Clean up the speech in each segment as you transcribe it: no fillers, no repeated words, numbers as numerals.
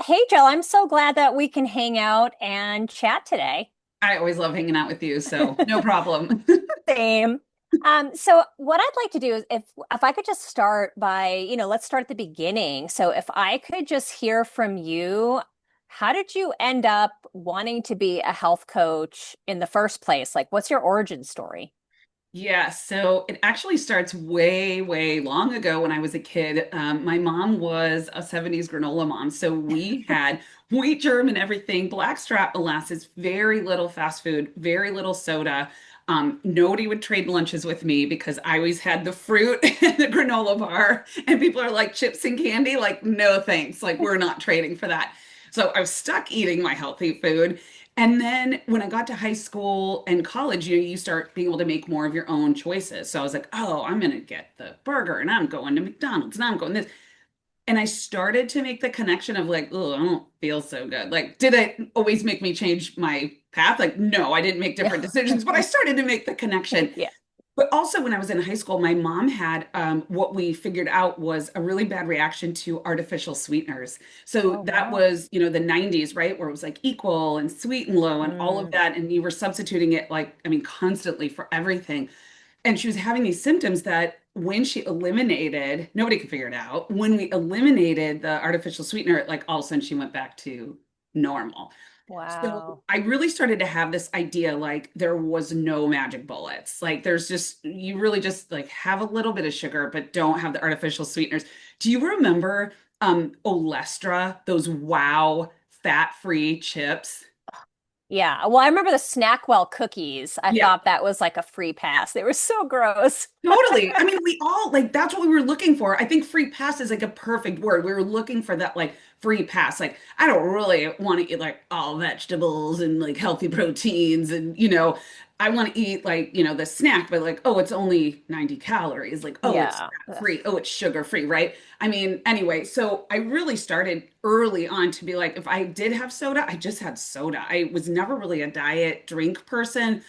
Hey, Jill, I'm so glad that we can hang out and chat today. I always love hanging out with you, so no problem. Same. So what I'd like to do is if I could just start by, let's start at the beginning. So if I could just hear from you, how did you end up wanting to be a health coach in the first place? Like, what's your origin story? Yeah, so it actually starts way, way long ago when I was a kid. My mom was a 70s granola mom. So we had wheat germ and everything, blackstrap molasses, very little fast food, very little soda. Nobody would trade lunches with me because I always had the fruit and the granola bar. And people are like, chips and candy? Like, no thanks. Like, we're not trading for that. So I was stuck eating my healthy food. And then when I got to high school and college, you start being able to make more of your own choices. So I was like, oh, I'm going to get the burger and I'm going to McDonald's and I'm going this. And I started to make the connection of like, oh, I don't feel so good. Like, did it always make me change my path? Like, no, I didn't make Yeah. different decisions, but I started to make the connection. Yeah. But also, when I was in high school, my mom had what we figured out was a really bad reaction to artificial sweeteners. So Oh, that wow. was, the 90s, right? Where it was like equal and sweet and low and all of Mm, that. And you were substituting it like, I mean, constantly for everything. And she was having these symptoms that when she eliminated, nobody could figure it out. When we eliminated the artificial sweetener, like all of a sudden she went back to normal. So wow. I really started to have this idea like there was no magic bullets. Like there's just, you really just like have a little bit of sugar, but don't have the artificial sweeteners. Do you remember Olestra, those wow fat-free chips? Yeah. Well, I remember the Snackwell cookies. I Yeah. thought that was like a free pass. They were so gross. Totally. I mean, we all like that's what we were looking for. I think free pass is like a perfect word. We were looking for that like free pass. Like, I don't really want to eat like all vegetables and like healthy proteins and I want to eat like, the snack, but like, oh, it's only 90 calories. Like, oh, it's Yeah. fat free. Oh, it's sugar free, right? I mean, anyway, so I really started early on to be like, if I did have soda, I just had soda. I was never really a diet drink person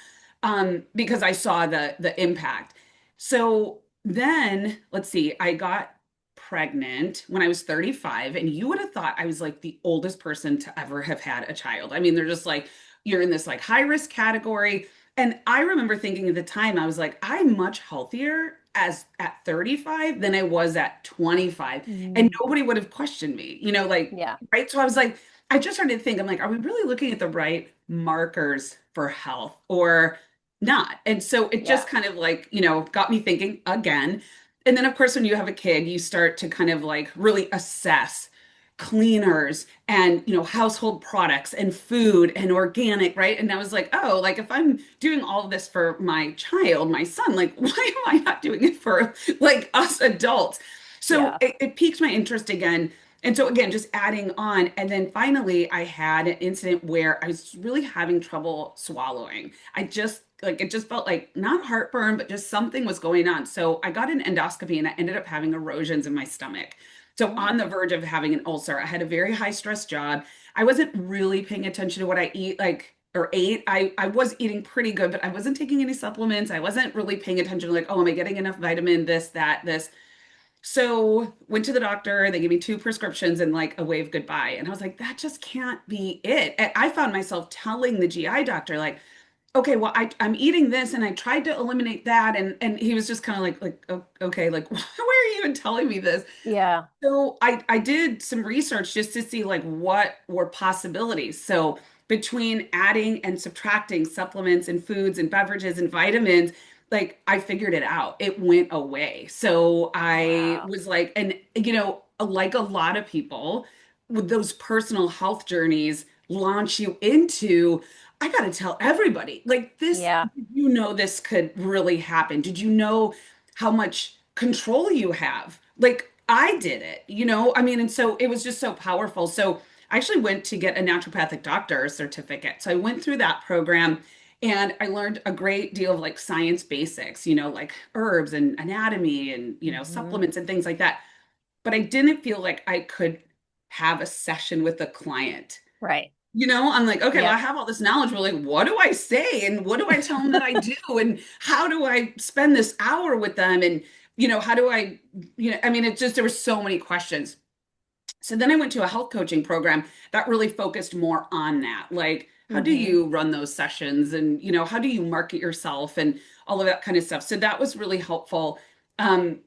because I saw the impact. So then, let's see, I got pregnant when I was 35, and you would have thought I was like the oldest person to ever have had a child. I mean, they're just like, you're in this like high risk category. And I remember thinking at the time, I was like, I'm much healthier as at 35 than I was at 25. And Mm. nobody would have questioned me, like, Yeah. right. So I was like, I just started to think, I'm like, are we really looking at the right markers for health? Or not. And so it just Yeah. kind of like, got me thinking again. And then, of course, when you have a kid, you start to kind of like really assess cleaners and, household products and food and organic, right? And I was like, oh, like if I'm doing all of this for my child, my son, like, why am I not doing it for like us adults? So Yeah. it piqued my interest again. And so again, just adding on. And then finally, I had an incident where I was really having trouble swallowing. I just like it just felt like not heartburn, but just something was going on. So I got an endoscopy and I ended up having erosions in my stomach. So on Oh. the verge of having an ulcer, I had a very high stress job. I wasn't really paying attention to what I eat, like or ate. I was eating pretty good, but I wasn't taking any supplements. I wasn't really paying attention to like, oh, am I getting enough vitamin, this, that, this. So went to the doctor, they gave me two prescriptions and like a wave goodbye. And I was like, that just can't be it. And I found myself telling the GI doctor, like, okay, well, I'm eating this and I tried to eliminate that. And he was just kind of like, "Oh, okay, like, why are you even telling me this?" Yeah. So I did some research just to see like what were possibilities. So between adding and subtracting supplements and foods and beverages and vitamins, like I figured it out. It went away. So I Wow. was like, and like a lot of people with those personal health journeys launch you into, I got to tell everybody, like this, Yeah. this could really happen? Did you know how much control you have? Like I did it, I mean, and so it was just so powerful. So I actually went to get a naturopathic doctor certificate. So I went through that program and I learned a great deal of like science basics, like herbs and anatomy and, Hmm. supplements and things like that. But I didn't feel like I could have a session with a client. Right. I'm like, okay, well, I Yep. have all this knowledge, but like, what do I say? And what do I tell them that I do? And how do I spend this hour with them? And, how do I, I mean, it just, there were so many questions. So then I went to a health coaching program that really focused more on that. Like, how do Hmm. you run those sessions and, how do you market yourself and all of that kind of stuff. So that was really helpful. Um,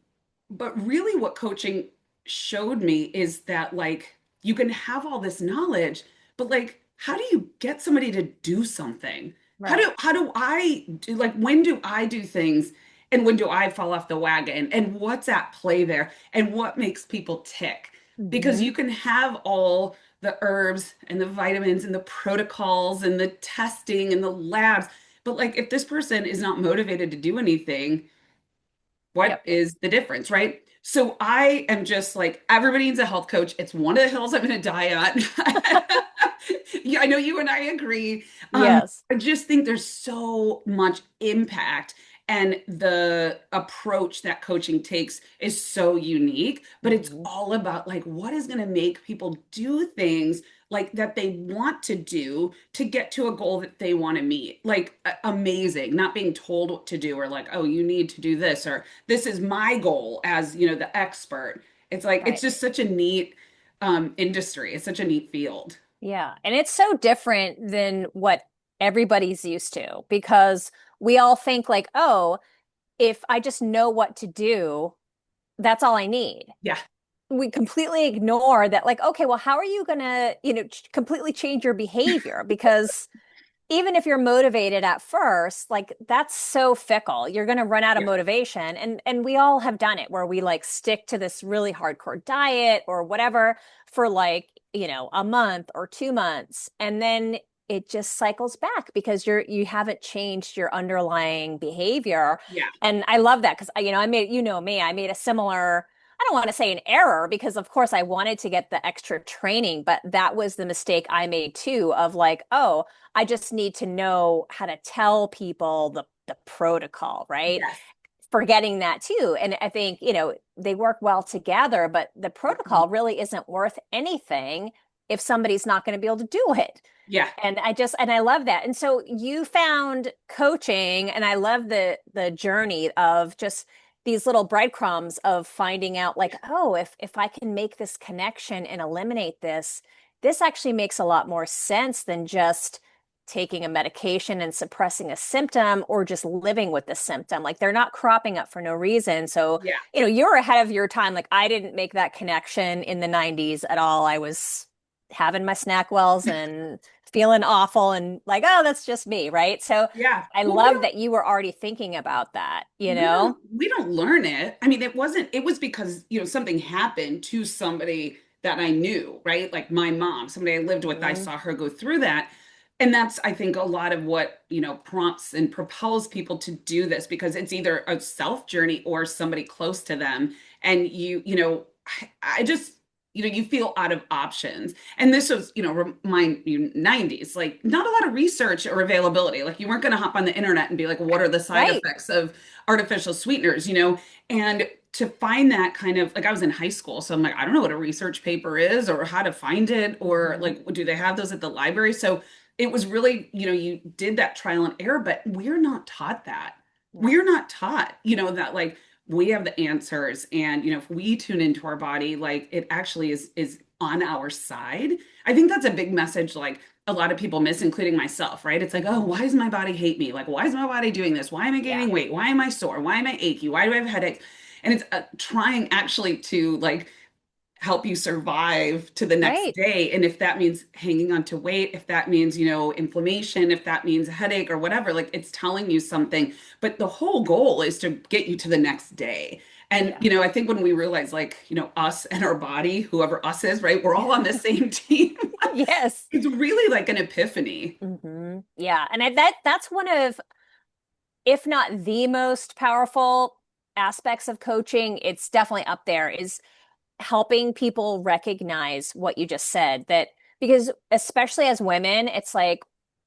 but really what coaching showed me is that like you can have all this knowledge, but like how do you get somebody to do something? Right. How do I do, like when do I do things and when do I fall off the wagon and what's at play there and what makes people tick? Because Hmm. you can have all the herbs and the vitamins and the protocols and the testing and the labs, but like if this person is not motivated to do anything, what Yep. is the difference, right? So I am just like everybody needs a health coach. It's one of the hills I'm going to die on. Yeah, I know you and I agree. Yes. I just think there's so much impact, and the approach that coaching takes is so unique. But it's Hmm. all about like what is going to make people do things like that they want to do to get to a goal that they want to meet. Like amazing, not being told what to do or like, oh, you need to do this or this is my goal as, the expert. It's like it's Right. just such a neat industry. It's such a neat field. Yeah. And it's so different than what everybody's used to because we all think like, oh, if I just know what to do, that's all I need. Yeah. We completely ignore that, like, okay, well, how are you gonna, completely change your behavior? Because even if you're motivated at first, like that's so fickle. You're going to run out of Yeah. motivation. And we all have done it where we like stick to this really hardcore diet or whatever for like, a month or 2 months. And then it just cycles back because you haven't changed your underlying behavior. Yeah. And I love that because I made, me, I made a similar, I don't want to say an error because of course I wanted to get the extra training, but that was the mistake I made too of like, oh, I just need to know how to tell people the protocol, right? Yes. Forgetting that too. And I think, they work well together, but the Mhm. protocol really isn't worth anything if somebody's not going to be able to do it. Yeah. And I love that. And so you found coaching, and I love the journey of just these little breadcrumbs of finding out like, oh, if I can make this connection and eliminate this, this actually makes a lot more sense than just taking a medication and suppressing a symptom or just living with the symptom. Like they're not cropping up for no reason. So, Yeah. you're ahead of your time. Like I didn't make that connection in the 90s at all. I was having my snack wells and feeling awful and like, oh, that's just me, right? So Yeah. I Well, we love don't that you were already thinking about that, you we know? don't we don't learn it. I mean, it was because, something happened to somebody that I knew, right? Like my mom, somebody I lived with, I Mhm. saw her go through that. And that's, I think, a lot of what, prompts and propels people to do this because it's either a self journey or somebody close to them. And I just, you feel out of options. And this was, remind you 90s, like not a lot of research or availability. Like you weren't going to hop on the internet and be like, what are the side Right. effects of artificial sweeteners, And to find that kind of like I was in high school, so I'm like, I don't know what a research paper is or how to find it, or Mhm. like, do they have those at the library? So it was really, you did that trial and error, but we're not taught that. No. We're not taught, that like we have the answers and if we tune into our body, like it actually is on our side. I think that's a big message like a lot of people miss, including myself, right? It's like, oh, why does my body hate me? Like, why is my body doing this? Why am I Yeah. gaining weight? Why am I sore? Why am I achy? Why do I have headaches? And it's trying actually to like help you survive to the next Right. day. And if that means hanging on to weight, if that means, inflammation, if that means a headache or whatever, like it's telling you something. But the whole goal is to get you to the next day. And, Yeah. I think when we realize like, us and our body, whoever us is, right, we're all on the same team. Yes. It's really like an epiphany. Yeah. And that's one of, if not the most powerful aspects of coaching, it's definitely up there, is helping people recognize what you just said. That because especially as women, it's like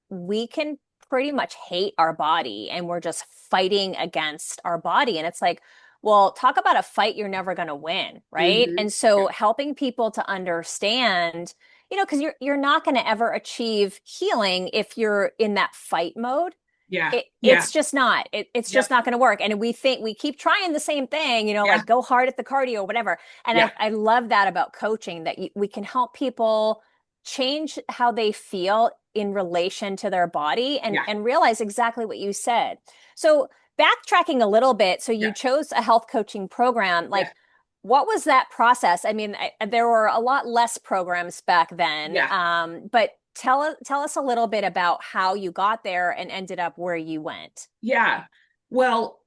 we can pretty much hate our body and we're just fighting against our body. And it's like, well, talk about a fight you're never going to win, right? Hmm. And Yeah. so helping people to understand, because you're not going to ever achieve healing if you're in that fight mode. Yeah. Yeah. It's just not. It's just Yep. not going to work. And we keep trying the same thing, Yeah. like go hard at the cardio, whatever. And Yeah. I love that about coaching that we can help people change how they feel in relation to their body Yeah. and realize exactly what you said. So backtracking a little bit, so you Yeah. chose a health coaching program, Yeah. like what was that process? I mean, there were a lot less programs back then, Yeah. but tell us a little bit about how you got there and ended up where you went. Yeah. Well,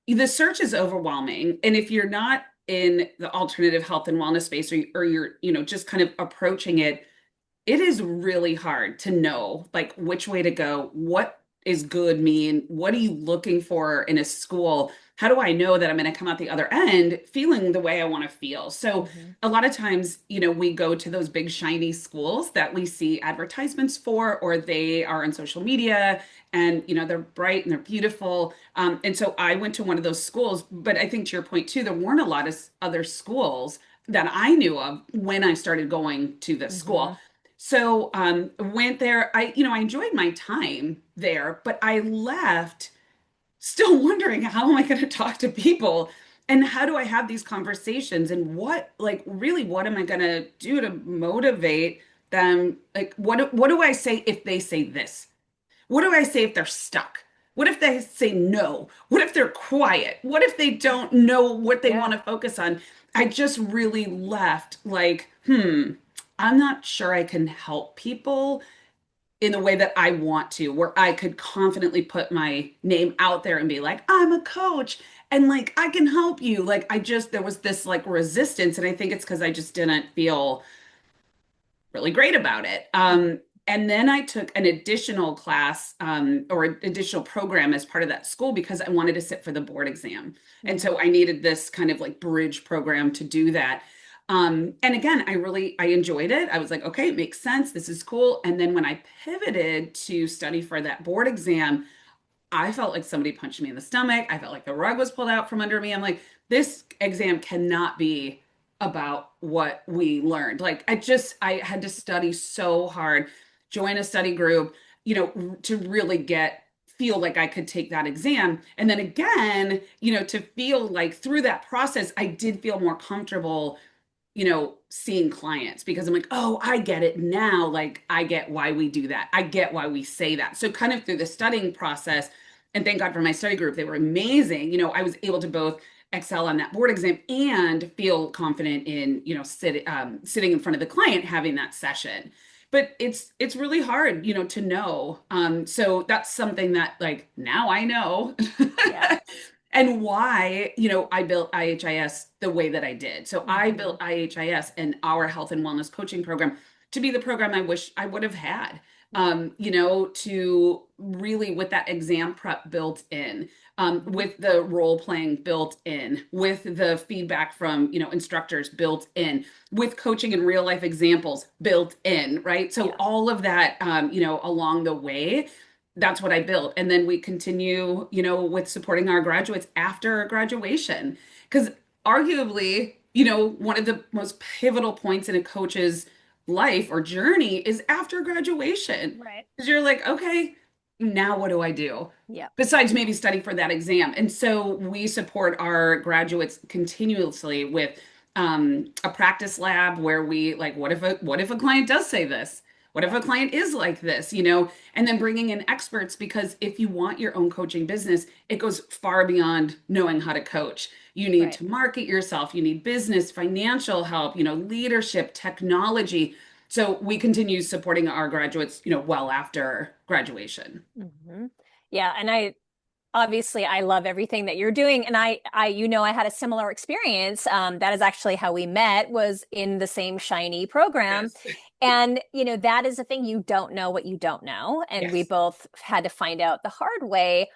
the search is overwhelming. And if you're not in the alternative health and wellness space, or you're, just kind of approaching it, it is really hard to know like which way to go. What is good mean? What are you looking for in a school? How do I know that I'm going to come out the other end feeling the way I want to feel? So Hmm. a lot of times, we go to those big shiny schools that we see advertisements for, or they are on social media, and they're bright and they're beautiful. And so I went to one of those schools, but I think to your point too, there weren't a lot of other schools that I knew of when I started going to this school. Hmm. So went there. I enjoyed my time there, but I left still wondering, how am I going to talk to people, and how do I have these conversations, and what am I going to do to motivate them? Like what do I say if they say this? What do I say if they're stuck? What if they say no? What if they're quiet? What if they don't know what they Yeah. want to focus on? I just really left like, I'm not sure I can help people in the way that I want to, where I could confidently put my name out there and be like, I'm a coach and like I can help you. Like there was this like resistance. And I think it's because I just didn't feel really great about it. And then I took an additional class, or an additional program as part of that school because I wanted to sit for the board exam. And Hmm. so I needed this kind of like bridge program to do that. And again, I enjoyed it. I was like, okay, it makes sense. This is cool. And then when I pivoted to study for that board exam, I felt like somebody punched me in the stomach. I felt like the rug was pulled out from under me. I'm like, this exam cannot be about what we learned. Like, I had to study so hard, join a study group, to really feel like I could take that exam. And then again, to feel like through that process, I did feel more comfortable seeing clients because I'm like, oh, I get it now. Like, I get why we do that. I get why we say that. So, kind of through the studying process, and thank God for my study group, they were amazing. I was able to both excel on that board exam and feel confident in, sitting in front of the client having that session. But it's really hard, to know. So that's something that like now I know. Yeah. And why, I built IHIS the way that I did. So I Hmm. built IHIS and our health and wellness coaching program to be the program I wish I would have had. To really with that exam prep built in, with the role playing built in, with the feedback from, instructors built in, with coaching and real life examples built in, right? So Yeah. all of that, along the way, that's what I built. And then we continue, with supporting our graduates after graduation. Because arguably, one of the most pivotal points in a coach's life or journey is after graduation. Right. Because you're like, okay, now what do I do? Yeah. Besides maybe studying for that exam. And so we support our graduates continuously with a practice lab where we like, what if a client does say this? What if Yeah. a client is like this, and then bringing in experts, because if you want your own coaching business, it goes far beyond knowing how to coach. You need Right. to market yourself, you need business, financial help, leadership, technology. So we continue supporting our graduates, well after graduation. Hmm. Yeah. And obviously I love everything that you're doing. And I had a similar experience. That is actually how we met, was in the same shiny program. Yes. And, that is the thing. You don't know what you don't know. And we Yes. both had to find out the hard way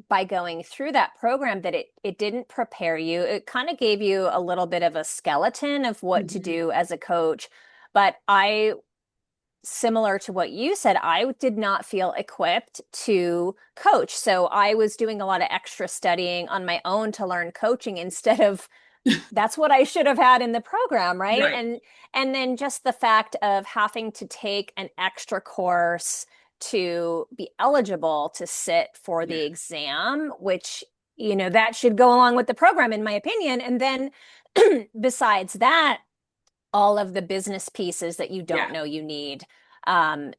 by going through that program that it didn't prepare you. It kind of gave you a little bit of a skeleton of what to Mhm. do as a coach. But similar to what you said, I did not feel equipped to coach. So I was doing a lot of extra studying on my own to learn coaching instead of that's what I should have had in the program, right? Right. And then just the fact of having to take an extra course to be eligible to sit for Yeah. the exam, which, that should go along with the program, in my opinion. And then besides that, all of the business pieces that you don't Yeah. know you need.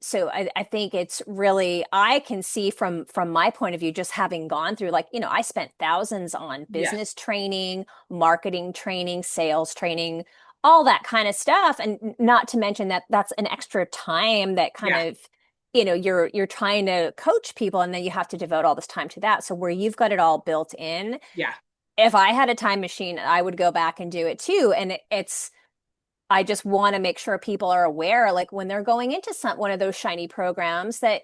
So I think it's really, I can see from my point of view, just having gone through, like, I spent thousands on Yes. business training, marketing training, sales training, all that kind of stuff. And not to mention that that's an extra time that kind Yeah. of, you're trying to coach people, and then you have to devote all this time to that. So where you've got it all built in, Yeah. if I had a time machine, I would go back and do it too. And it's, I just want to make sure people are aware, like when they're going into one of those shiny programs, that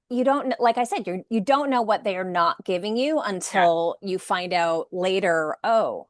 you don't, like I said, you don't know what they are not giving you Yeah. until you find out later, oh,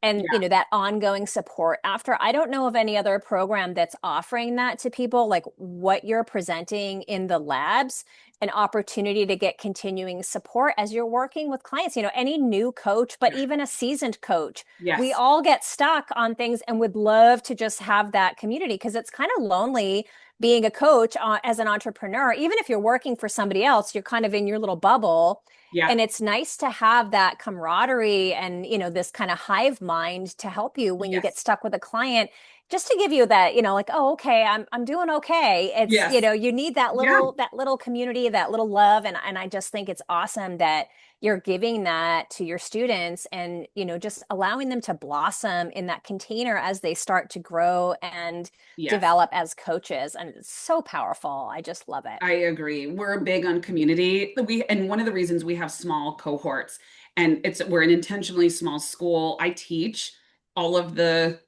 and Yeah. that ongoing support after. I don't know of any other program that's offering that to people, like what you're presenting in the labs, an opportunity to get continuing support as you're working with clients. Any new coach, but Yeah. even a seasoned coach, we Yes. all get stuck on things and would love to just have that community, because it's kind of lonely being a coach as an entrepreneur. Even if you're working for somebody else, you're kind of in your little bubble, Yeah. and it's nice to have that camaraderie and, this kind of hive mind to help you when you get Yes. stuck with a client, just to give you that, like, oh, okay, I'm doing okay. It's, Yes. you need Yeah. that little community, that little love. And I just think it's awesome that you're giving that to your students, and, just allowing them to blossom in that container as they start to grow and Yes. develop as coaches. And it's so powerful. I just love it. I agree. We're big on community. And one of the reasons we have small cohorts, and we're an intentionally small school. I teach all of the,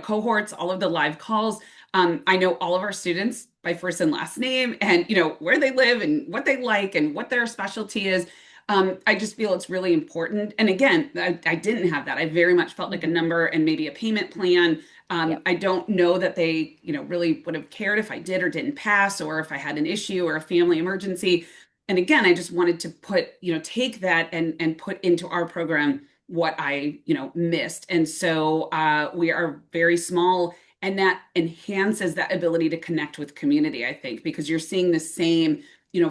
cohorts, all of the live calls. I know all of our students by first and last name, and where they live and what they like and what their specialty is. I just feel it's really important. And again, I didn't have that. I very much felt like a Hmm. number and maybe a payment plan. Yep. I don't know that they, really would have cared if I did or didn't pass, or if I had an issue or a family emergency. And again, I just wanted to put, take that and put into our program what I, missed. And so we are very small, and that enhances that ability to connect with community, I think, because you're seeing the same,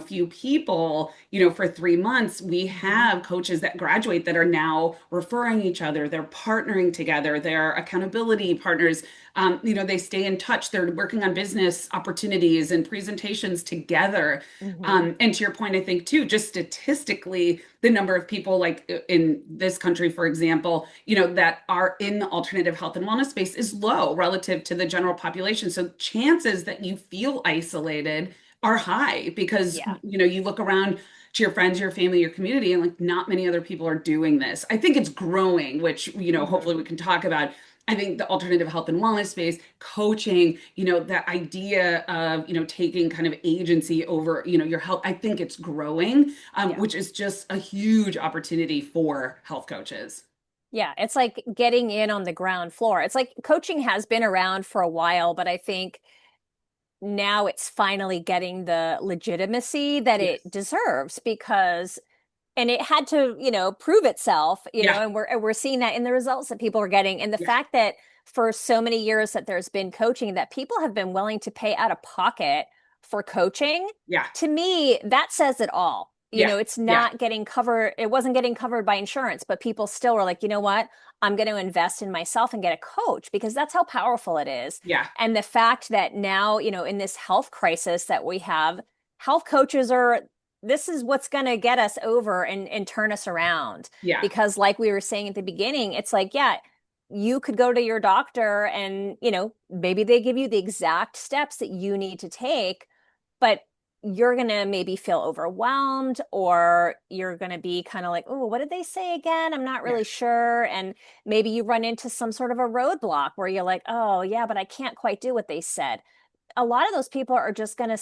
few people, for 3 months. We Hmm. have coaches that graduate that are now referring each other, they're partnering together, they're accountability partners. They stay in touch, they're working on business opportunities and presentations together. Hmm. And to your point, I think too, just statistically, the number of people like in this country, for example, that are in the alternative health and wellness space is low relative to the general population. So chances that you feel isolated are high, because Yeah. you look around to your friends, your family, your community, and like not many other people are doing this. I think it's growing, which hopefully Hmm. we can talk about. I think the alternative health and wellness space, coaching, that idea of, taking kind of agency over, your health, I think it's growing, Yeah. which is just a huge opportunity for health coaches. Yeah. It's like getting in on the ground floor. It's like coaching has been around for a while, but I think now it's finally getting the legitimacy that it Yes. deserves, because and it had to, prove itself, Yeah. and we're seeing that in the results that people are getting, and the Yeah. fact that for so many years that there's been coaching, that people have been willing to pay out of pocket for coaching. Yeah. To me, that says it all. Yeah. It's Yeah. not getting covered, it wasn't getting covered by insurance, but people still were like, you know what, I'm going to invest in myself and get a coach, because that's how powerful it is. Yeah. And the fact that now, in this health crisis that we have, health coaches are, this is what's going to get us over and turn us around. Yeah. Because like we were saying at the beginning, it's like, yeah, you could go to your doctor and, maybe they give you the exact steps that you need to take, but you're going to maybe feel overwhelmed, or you're going to be kind of like, oh, what did they say again? I'm not Yeah. really sure. And maybe you run into some sort of a roadblock where you're like, oh, yeah, but I can't quite do what they said. A lot of those people are just going to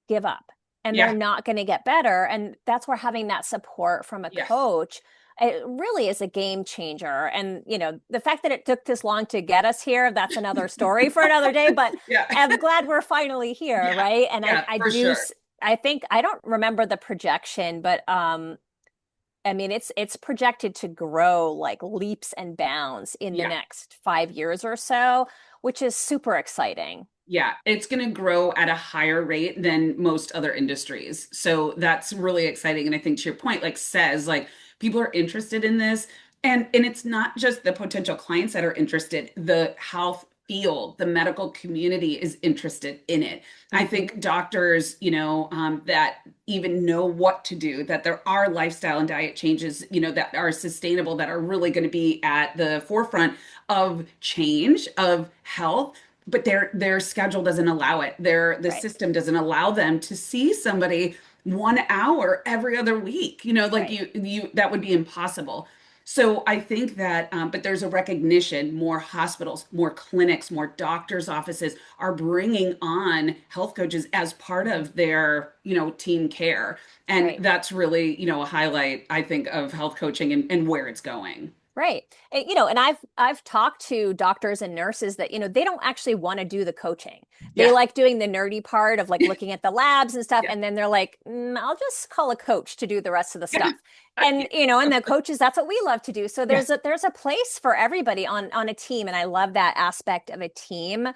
give up, and they're Yeah. not going to get better. And that's where having that support from a Yes. coach, it really is a game changer. And, the fact that it took this long to get us here, that's another story for another day. But Yeah. I'm glad we're finally here, Yeah. right? And Yeah, I for do, sure. I think, I don't remember the projection, but I mean, it's projected to grow like leaps and bounds in the Yeah. next 5 years or so, which is super exciting. Yeah, it's going to grow at a higher rate than most other industries. So that's really exciting. And I think to your point, like says, like people are interested in this. And it's not just the potential clients that are interested, the health field, the medical community is interested in it. I Hmm. think doctors, that even know what to do, that there are lifestyle and diet changes, that are sustainable, that are really going to be at the forefront of change, of health, but their schedule doesn't allow it. The Right, system doesn't allow them to see somebody 1 hour every other week. Like right, you that would be impossible. So I think that, but there's a recognition. More hospitals, more clinics, more doctors' offices are bringing on health coaches as part hmm, of their, team care, and right. that's really, a highlight, I think, of health coaching and where it's going. Right. And, and I've talked to doctors and nurses that, they don't actually want to do the coaching. They Yeah, like doing the nerdy part of like looking at the labs and stuff. yeah, And then they're like, I'll just call a coach to do the rest of the yeah, stuff. And, and the coaches, that's what we love to do. So yeah. there's a place for everybody on a team. And I love that aspect of a team,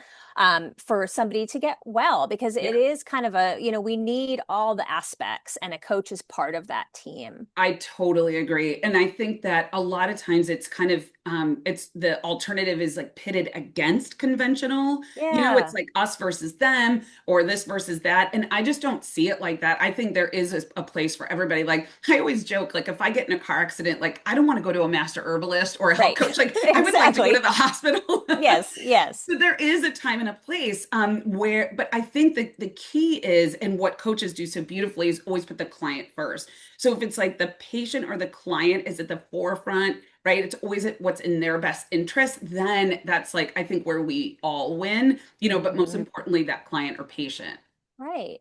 for somebody to get well, because Yeah. it is kind of a, we need all the aspects, and a coach is part of that team. I totally agree. And I think that a lot of times it's kind of it's the alternative is like pitted against conventional. It's Yeah. like us versus them or this versus that. And I just don't see it like that. I think there is a place for everybody. Like I always joke, like if I get in a car accident, like I don't want to go to a master herbalist or a health Right. coach. Like I would like to go to Exactly. the hospital. Yes, yes. So there is a time and a place where, but I think that the key is, and what coaches do so beautifully is always put the client first. So if it's like the patient or the client is at the forefront, right? It's always what's in their best interest. Then that's like, I think where we all win, but most Hmm. importantly, that client or patient. Right.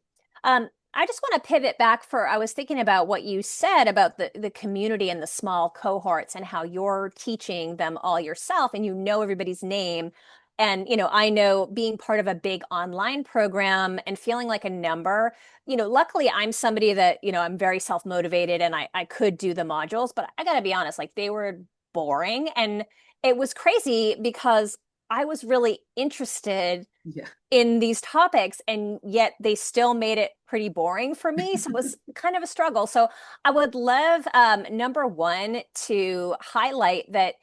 I just want to pivot back I was thinking about what you said about the community and the small cohorts, and how you're teaching them all yourself, and everybody's name. And, I know being part of a big online program and feeling like a number, luckily I'm somebody that, I'm very self-motivated, and I could do the modules, but I gotta be honest, like they were boring. And it was crazy because I was really interested Yeah. in these topics, and yet they still made it pretty boring for me. So it was kind of a struggle. So I would love, number one, to highlight that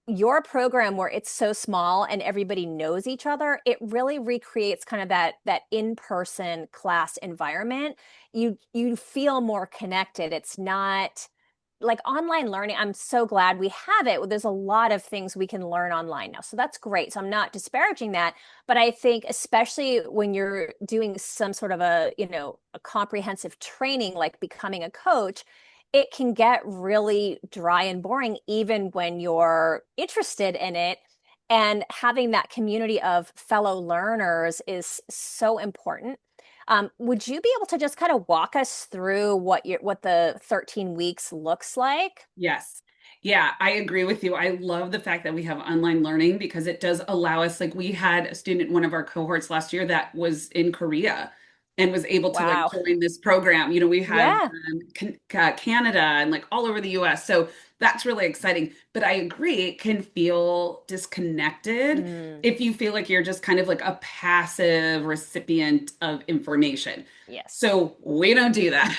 your program, where it's so small and everybody knows each other, it really recreates kind of that in-person class environment. You feel more connected. It's not like online learning. I'm so glad we have it. There's a lot of things we can learn online now. So that's great. So I'm not disparaging that, but I think especially when you're doing some sort of a comprehensive training like becoming a coach, it can get really dry and boring even when you're interested in it. And having that community of fellow learners is so important. Would you be able to just kind of walk us through what the 13 weeks looks like? Yes. Yeah, I agree with you. I love the fact that we have online learning because it does allow us, like we had a student in one of our cohorts last year that was in Korea and was able to like Wow. join this program. We have Yeah. Canada and like all over the US. So that's really exciting. But I agree, it can feel disconnected Mm, if you feel like you're just kind of like a passive recipient of information. yes. So we don't do that.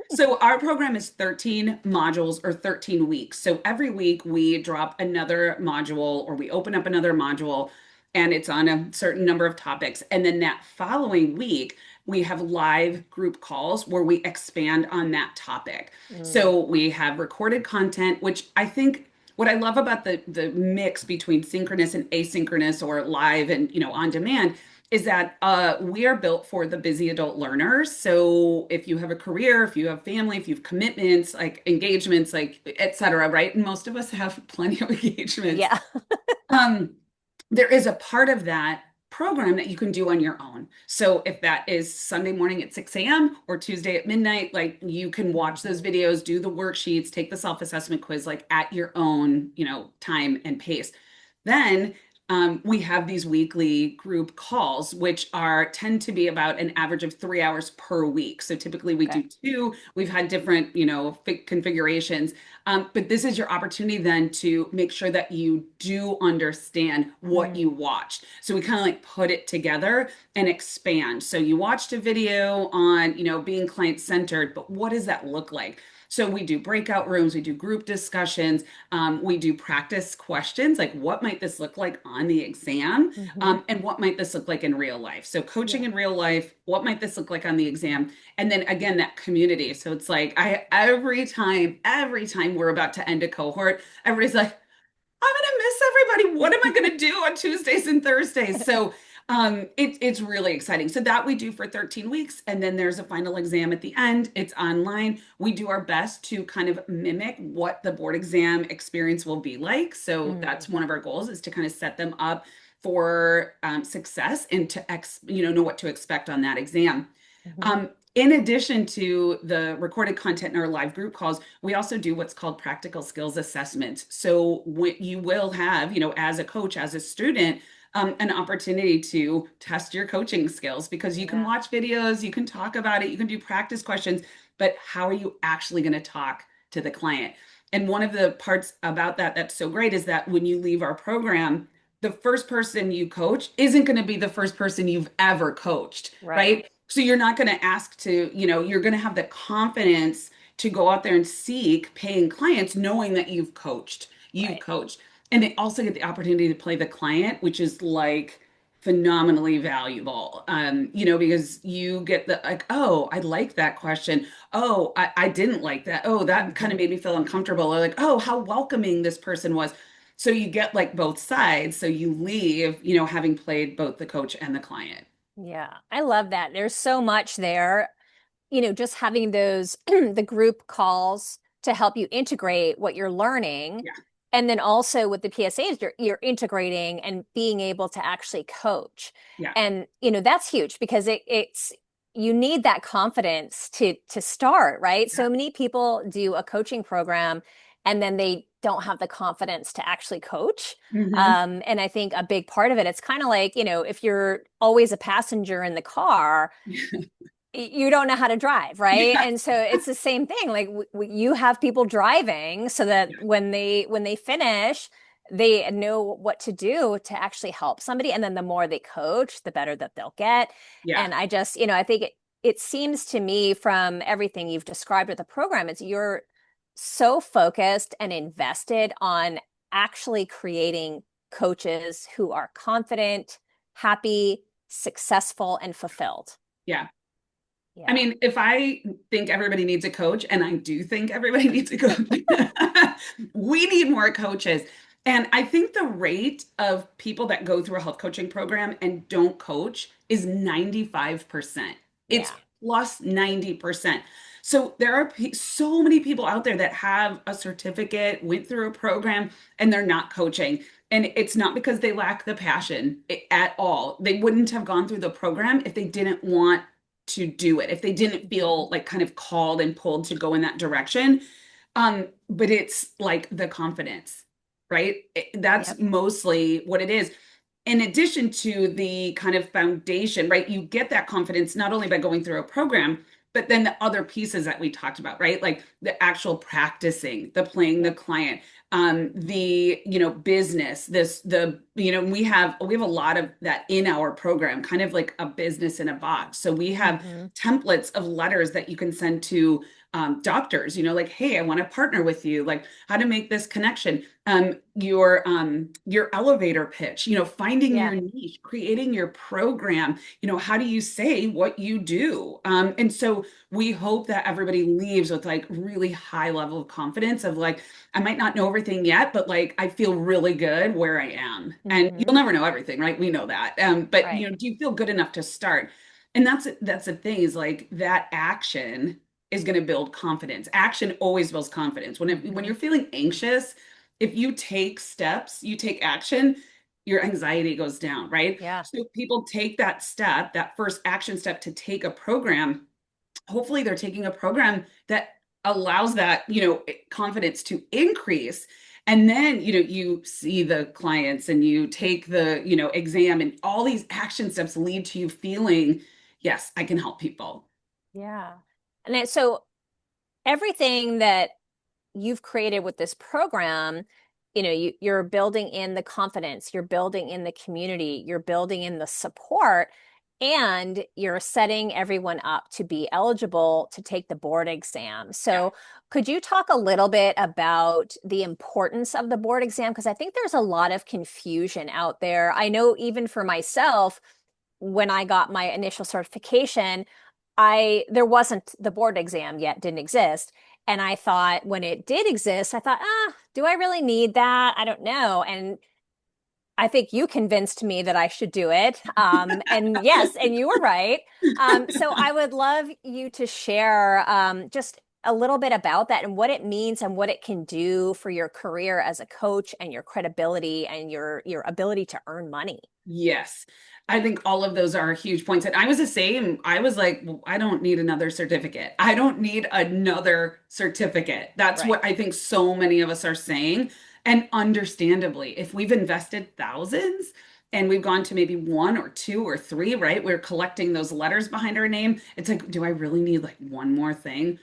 So our program is 13 modules or 13 weeks. So every week we drop another module or we open up another module and it's on a certain number of topics. And then that following week, we have live group calls where we expand on that topic. Mm, So we have recorded content, which I think what I love about the mix between synchronous and asynchronous or live and on demand is that we are built for the busy adult learners. So if you have a career, if you have family, if you have commitments, like engagements, like et cetera, right? And most of us have plenty of engagements. yeah. Um, there is a part of that program that you can do on your own. So if that is Sunday morning at 6 a.m. or Tuesday at midnight, like you can watch those Mhm. videos, do the worksheets, take the self-assessment quiz, like at your own, time and pace. Then we have these weekly group calls, which are tend to be about an average of 3 hours per week. So typically we Okay. do two. We've had different, configurations. But this is your opportunity then to make sure that you do understand what Mm, you watched. So we kind of like put it together and expand. So you watched a video on, being client centered, but what does that look like? So we do breakout rooms, we do group discussions, we do practice questions like what might this look like on the exam, hmm. and what might this look like in real life. So coaching Yeah. in real life, what might this look like on the exam? And then again, that community. So it's like I every time we're about to end a cohort, everybody's like, I'm gonna miss everybody. What am I gonna do on Tuesdays and Thursdays? So it's really exciting. So that we do for 13 weeks, and then there's a final exam at the end. It's online. We do our best to kind of mimic what the board exam experience will be like. So Mm, that's one of our goals is to kind of set them up for success and to know what to expect on that exam. hmm. In addition to the recorded content in our live group calls, we also do what's called practical skills assessments. So what you will have, as a coach, as a student, an opportunity to test your coaching skills because you can Yeah. watch videos, you can talk about it, you can do practice questions, but how are you actually going to talk to the client? And one of the parts about that that's so great is that when you leave our program, the first person you coach isn't going to be the first person you've ever coached, Right. right? So you're not going to ask to, you're going to have the confidence to go out there and seek paying clients knowing that you've Right. coached. And they also get the opportunity to play the client, which is like phenomenally valuable. Because you get the like, oh, I like that question. Oh, I didn't like that. Oh, that kind Hmm. of made me feel uncomfortable. Or like, oh, how welcoming this person was. So you get like both sides. So you leave, having played both the coach and the client. Yeah. I love that. There's so much there. Just having those the group calls to help you integrate what you're learning. Yeah. And then also with the PSAs, you're integrating and being able to actually coach. Yeah. And that's huge because it's you need that confidence to start, right? Yeah. So many people do a coaching program and then they don't have the confidence to actually coach. Hmm. And I think a big part of it, it's kind of like, if you're always a passenger in the car, you don't know how to drive, right? Yeah. And so it's the same thing. Like you have people driving so that when they finish, they know what to do to actually help somebody. And then the more they coach, the better that they'll get. Yeah. And I just, I think it seems to me from everything you've described with the program, it's you're so focused and invested on actually creating coaches who are confident, happy, successful, and fulfilled. Yeah. I Yeah. mean, if I think everybody needs a coach, and I do think everybody needs a coach, we need more coaches. And I think the rate of people that go through a health coaching program and don't coach is 95%. It's Yeah. plus 90%. So there are so many people out there that have a certificate, went through a program, and they're not coaching. And it's not because they lack the passion at all. They wouldn't have gone through the program if they didn't want to do it, if they didn't feel like kind of called and pulled to go in that direction. But it's like the confidence, right? That's Yep. mostly what it is. In addition to the kind of foundation, right? You get that confidence not only by going through a program, but then the other pieces that we talked about, right? Like the actual practicing, the playing the Yep. client, the business, we have a lot of that in our program, kind of like a business in a box. So we have Hmm. templates of letters that you can send to doctors, like, hey, I want to partner with you, like how to make this connection. Your elevator pitch, finding your Yeah. niche, creating your program, how do you say what you do? And so we hope that everybody leaves with like really high level of confidence of like, I might not know everything yet, but like I feel really good where I am. And Hmm. you'll never know everything, right? We know that. But Right. do you feel good enough to start? And that's the thing is like that action is going to build confidence. Action always builds confidence. When Hmm. you're feeling anxious, if you take steps, you take action, your anxiety goes down, right? Yeah. So people take that step, that first action step to take a program. Hopefully they're taking a program that allows that, confidence to increase. And then, you see the clients and you take the, exam, and all these action steps lead to you feeling, yes, I can help people. Yeah. So everything that you've created with this program, you're building in the confidence, you're building in the community, you're building in the support, and you're setting everyone up to be eligible to take the board exam. Yeah. So, could you talk a little bit about the importance of the board exam? Because I think there's a lot of confusion out there. I know even for myself, when I got my initial certification, I there wasn't the board exam yet, didn't exist. And I thought when it did exist, I thought, do I really need that? I don't know. And I think you convinced me that I should do it. And yes, and you were right. So I would love you to share just a little bit about that and what it means and what it can do for your career as a coach and your credibility and your ability to earn money. Yes. I think all of those are huge points. And I was the same. I was like, well, I don't need another certificate. I don't need another certificate. That's Right. what I think so many of us are saying. And understandably, if we've invested thousands and we've gone to maybe one or two or three, right? We're collecting those letters behind our name. It's like, do I really need like one more thing?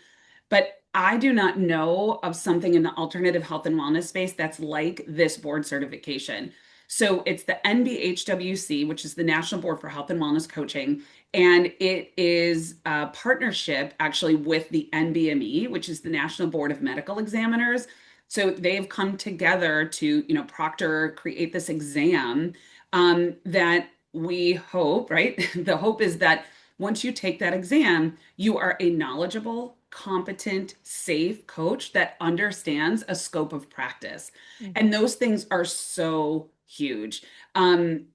But I do not know of something in the alternative health and wellness space that's like this board certification. So it's the NBHWC, which is the National Board for Health and Wellness Coaching. And it is a partnership actually with the NBME, which is the National Board of Medical Examiners. So they've come together to, proctor, create this exam that we hope, right? The hope is that once you take that exam, you are a knowledgeable, competent, safe coach that understands a scope of practice. And Mhm. those things are so huge. Um,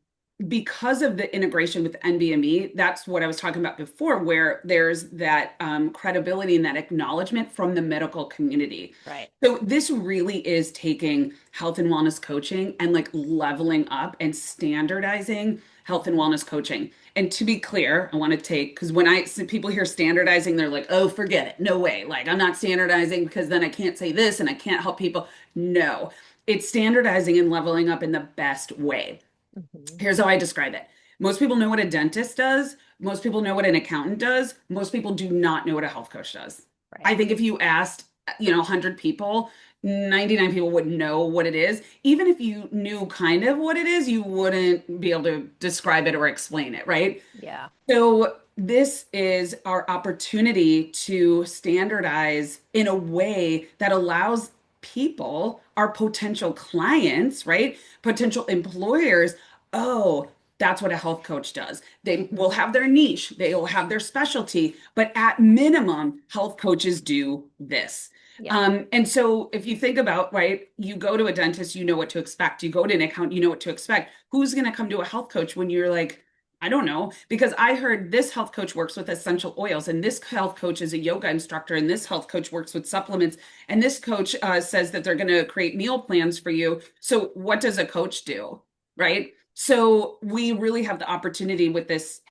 because of the integration with NBME, that's what I was talking about before, where there's that credibility and that acknowledgement from the medical community. Right. So this really is taking health and wellness coaching and like leveling up and standardizing health and wellness coaching. And to be clear, I want to take, because when I see people hear standardizing, they're like, oh, forget it. No way. Like, I'm not standardizing because then I can't say this and I can't help people. No, it's standardizing and leveling up in the best way. Mhm. Here's how I describe it. Most people know what a dentist does. Most people know what an accountant does. Most people do not know what a health coach does. I Right. think if you asked, 100 people, 99 people would know what it is. Even if you knew kind of what it is, you wouldn't be able to describe it or explain it, right? Yeah. So this is our opportunity to standardize in a way that allows people, our potential clients, right? Potential employers, oh, that's what a health coach does. They will Mhm. have their niche, they will have their specialty, but at minimum, health coaches do this. Yeah. And so if you think about, right, you go to a dentist, you know what to expect. You go to an accountant, you know what to expect. Who's going to come to a health coach when you're like, I don't know, because I heard this health coach works with essential oils, and this health coach is a yoga instructor, and this health coach works with supplements, and this coach says that they're going to create meal plans for you. So, what does a coach do? Right. So, we really have the opportunity with this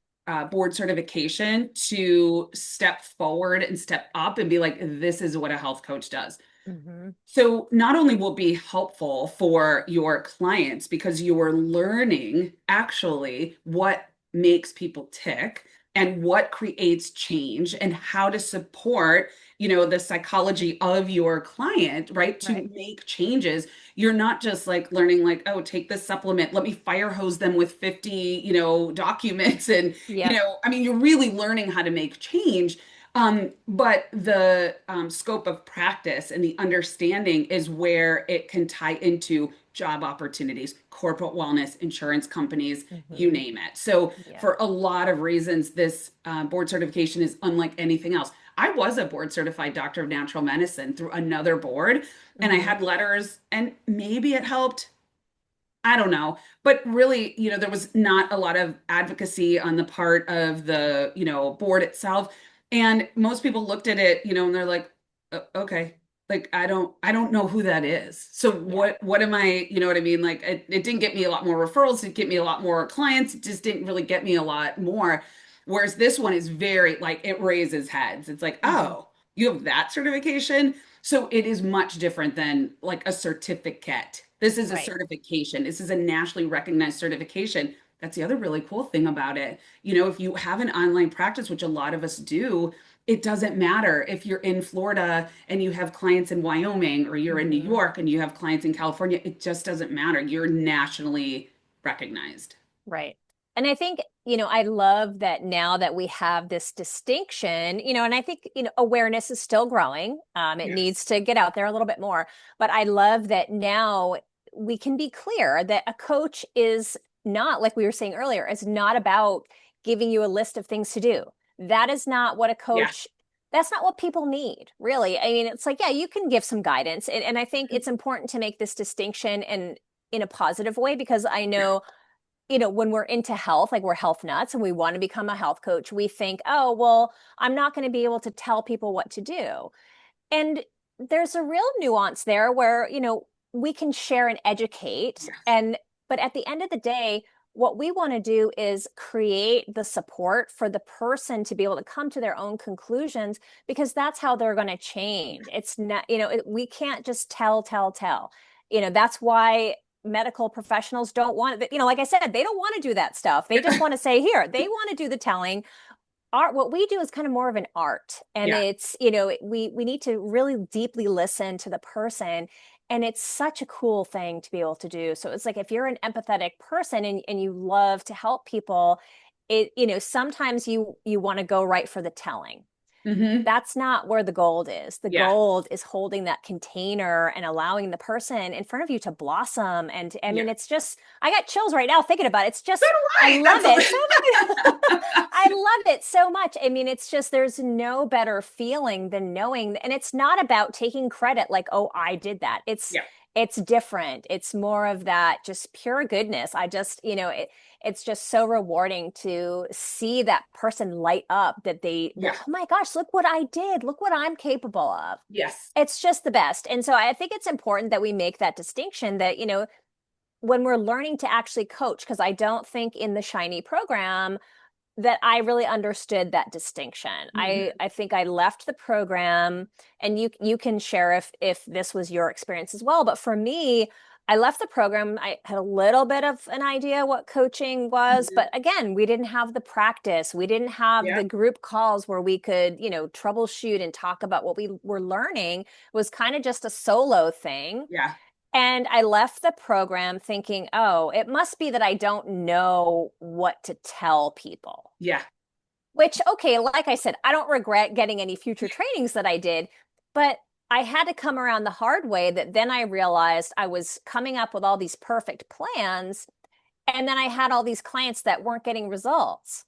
board certification to step forward and step up and be like, this is what a health coach does. Mhm. So not only will be helpful for your clients because you're learning actually what makes people tick and what creates change and how to support, the psychology of your client, right? Right. To make changes. You're not just like learning like, oh, take this supplement, let me fire hose them with 50, documents and, Yep. I mean, you're really learning how to make change. But the scope of practice and the understanding is where it can tie into job opportunities, corporate wellness, insurance companies, you Mhm. name it. So, Yeah. for a lot of reasons, this board certification is unlike anything else. I was a board certified doctor of natural medicine through another board, and I Mhm. had letters, and maybe it helped. I don't know. But really, there was not a lot of advocacy on the part of the, board itself. And most people looked at it, and they're like, Okay, like I don't know who that is. So Yeah. what am I, you know what I mean? Like it didn't get me a lot more referrals, it didn't get me a lot more clients, it just didn't really get me a lot more. Whereas this one is very like it raises heads. It's like, Mhm. oh, you have that certification. So it is much different than like a certificate. This is a Right. certification. This is a nationally recognized certification. That's the other really cool thing about it. You know, if you have an online practice, which a lot of us do, it doesn't matter if you're in Florida and you have clients in Wyoming, or you're in New Mhm. York and you have clients in California. It just doesn't matter. You're nationally recognized. Right. And I think, I love that now that we have this distinction, and I think, awareness is still growing. It Yes. needs to get out there a little bit more. But I love that now we can be clear that a coach is not, like we were saying earlier, is not about giving you a list of things to do. That is not what a Yeah. coach, that's not what people need, really. I mean, it's like, yeah, you can give some guidance. And I think it's important to make this distinction and in a positive way, because I Yeah. know when we're into health, like we're health nuts and we want to become a health coach, we think, oh, well, I'm not going to be able to tell people what to do. And there's a real nuance there where, we can share and educate. Yes. But at the end of the day, what we want to do is create the support for the person to be able to come to their own conclusions, because that's how they're going to change. It's not, we can't just tell. That's why medical professionals don't want, like I said, they don't want to do that stuff. They just want to say, here, they want to do the telling. Art, what we do is kind of more of an art, and Yeah. it's, we need to really deeply listen to the person, and it's such a cool thing to be able to do. So it's like, if you're an empathetic person and you love to help people, sometimes you want to go right for the telling. Hmm. That's not where the gold is. The Yeah. gold is holding that container and allowing the person in front of you to blossom. And I Yeah. mean, it's just, I got chills right now thinking about it. It's So just, do I I. love That's it so much. like I love it so much. I mean, it's just, there's no better feeling than knowing, and it's not about taking credit like, oh, I did that. yeah. It's different. It's more of that just pure goodness. I just, it's just so rewarding to see that person light up, that, Yeah. oh my gosh, look what I did. Look what I'm capable of. Yes. It's just the best. And so I think it's important that we make that distinction that, when we're learning to actually coach, because I don't think in the Shiny program that I really understood that distinction. Hmm. I think I left the program, and you can share if this was your experience as well. But for me, I left the program. I had a little bit of an idea what coaching was, Hmm. but again, we didn't have the practice. We didn't have Yeah. the group calls where we could, troubleshoot and talk about what we were learning. It was kind of just a solo thing. Yeah. And I left the program thinking, oh, it must be that I don't know what to tell people. Yeah. Which, okay, like I said, I don't regret getting any future trainings that I did, but I had to come around the hard way, that then I realized I was coming up with all these perfect plans. And then I had all these clients that weren't getting results